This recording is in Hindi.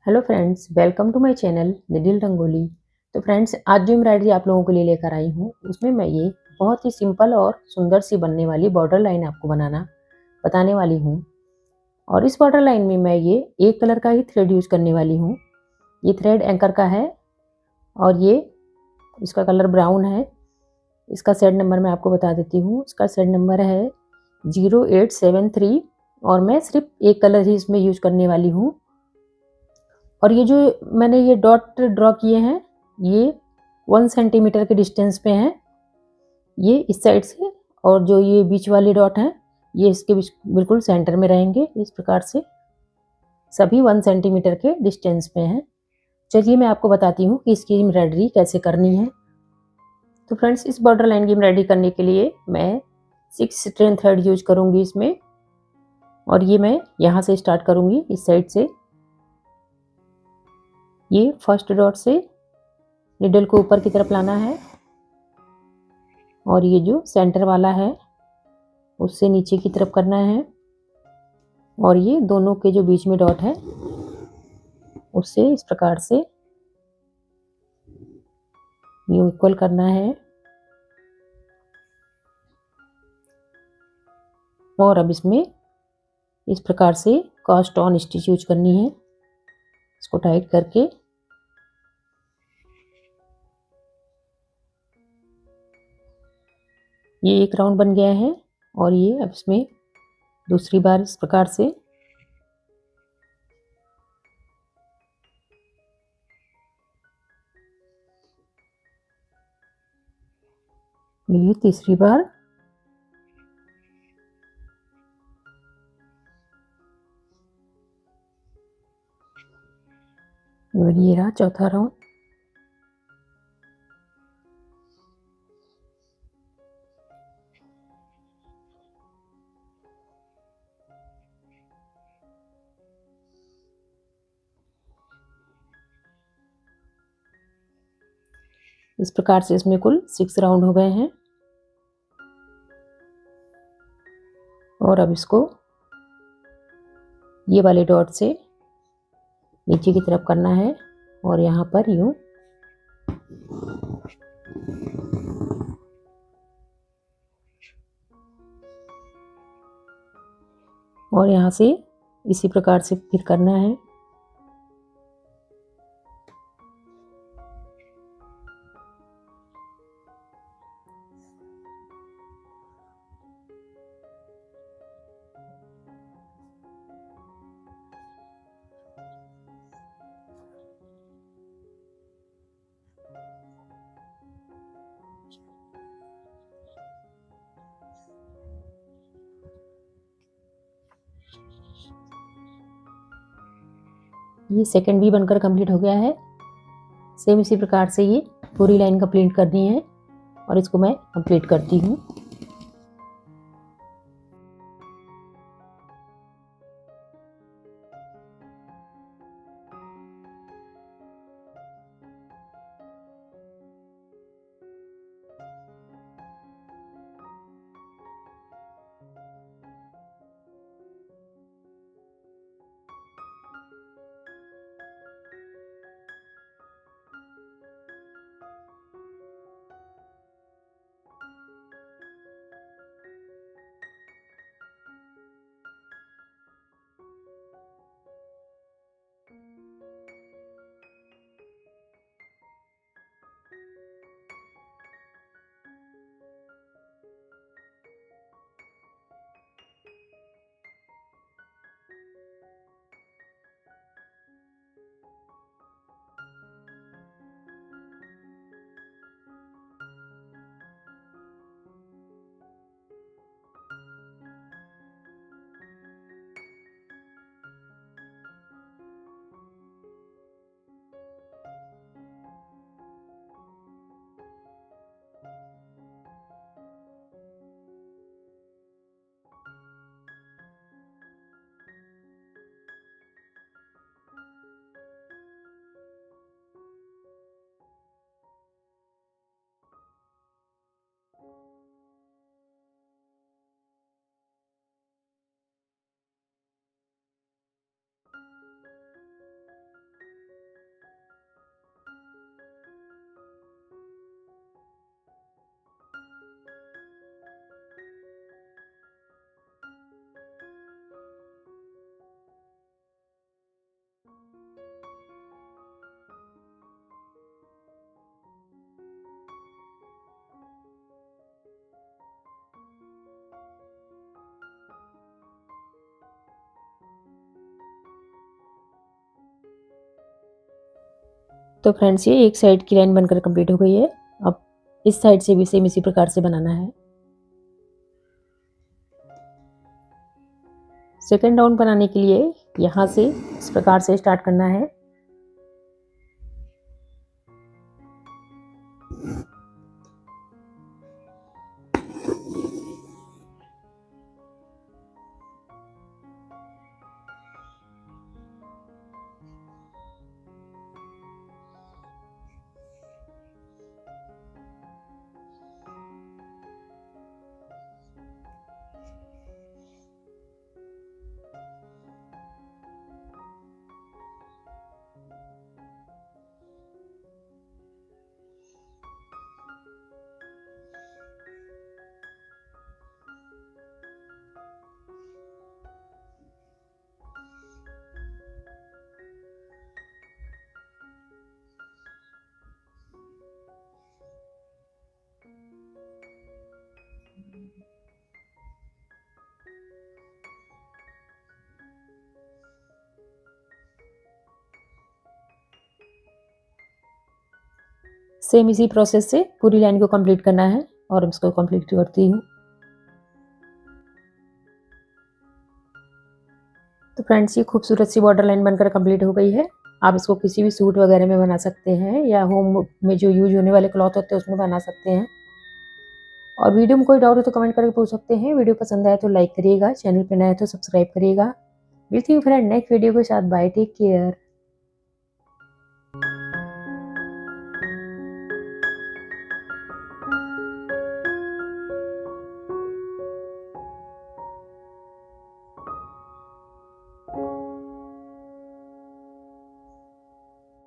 Hello friends, welcome to my channel needle rangoli. तो फ्रेंड्स, आज जो एम्ब्रॉयडरी आप लोगों के लिए लेकर आई हूँ उसमें मैं ये बहुत ही सिंपल और सुंदर सी बनने वाली बॉर्डर लाइन आपको बनाना बताने वाली हूँ। और इस बॉर्डर लाइन में मैं ये एक कलर का ही थ्रेड यूज करने वाली हूँ। ये थ्रेड एंकर का है और ये इसका कलर ब्राउन है। इसका सेट नंबर मैं आपको बता देती हूँ। इसका सेट नंबर है 0873 और मैं सिर्फ एक कलर ही इसमें यूज करने वाली हूँ। और ये जो मैंने ये डॉट ड्रॉ किए हैं ये 1 सेंटीमीटर के डिस्टेंस पे हैं, ये इस साइड से। और जो ये बीच वाले डॉट हैं ये इसके बीच बिल्कुल सेंटर में रहेंगे। इस प्रकार से सभी 1 सेंटीमीटर के डिस्टेंस पे हैं। चलिए मैं आपको बताती हूँ कि इसकी एम्ब्रॉयडरी कैसे करनी है। तो फ्रेंड्स, इस बॉर्डर लाइन की एम्ब्रॉयडरी करने के लिए मैं 6 स्ट्रेन थ्रेड यूज करूँगी इसमें। और ये मैं यहाँ से स्टार्ट करूँगी, इस साइड से। ये फर्स्ट डॉट से निडल को ऊपर की तरफ लाना है और ये जो सेंटर वाला है उससे नीचे की तरफ करना है। और ये दोनों के जो बीच में डॉट है उससे इस प्रकार से ये इक्वल करना है। और अब इसमें इस प्रकार से कास्ट ऑन स्टिच यूज करनी है, इसको टाइट करके। ये एक राउंड बन गया है और ये अब इसमें दूसरी बार इस प्रकार से ये तीसरी बार। और ये रहा चौथा राउंड। इस प्रकार से इसमें कुल 6 राउंड हो गए हैं। और अब इसको ये वाले डॉट से नीचे की तरफ करना है और यहाँ पर यूं और यहाँ से इसी प्रकार से फिर करना है। ये सेकंड भी बनकर कंप्लीट हो गया है। सेम इसी प्रकार से ये पूरी लाइन कंप्लीट करनी है और इसको मैं कंप्लीट करती हूँ। तो फ्रेंड्स ये एक साइड की लाइन बनकर कंप्लीट हो गई है। अब इस साइड से भी सेम इसी प्रकार से बनाना है। सेकंड राउंड बनाने के लिए यहाँ से इस प्रकार से स्टार्ट करना है। सेम इसी प्रोसेस से पूरी लाइन को कंप्लीट करना है और इसको कंप्लीट करती हूँ। तो फ्रेंड्स ये खूबसूरत सी बॉर्डर लाइन बनकर कंप्लीट हो गई है। आप इसको किसी भी सूट वगैरह में बना सकते हैं या होम में जो यूज होने वाले क्लॉथ होते हैं उसमें बना सकते हैं। और वीडियो में कोई डाउट हो तो कमेंट करके पूछ सकते हैं। वीडियो पसंद आए तो लाइक करिएगा, चैनल पर नए तो सब्सक्राइब करिएगा। मिलती हूँ फ्रेंड नेक्स्ट वीडियो के साथ। Bye, take care.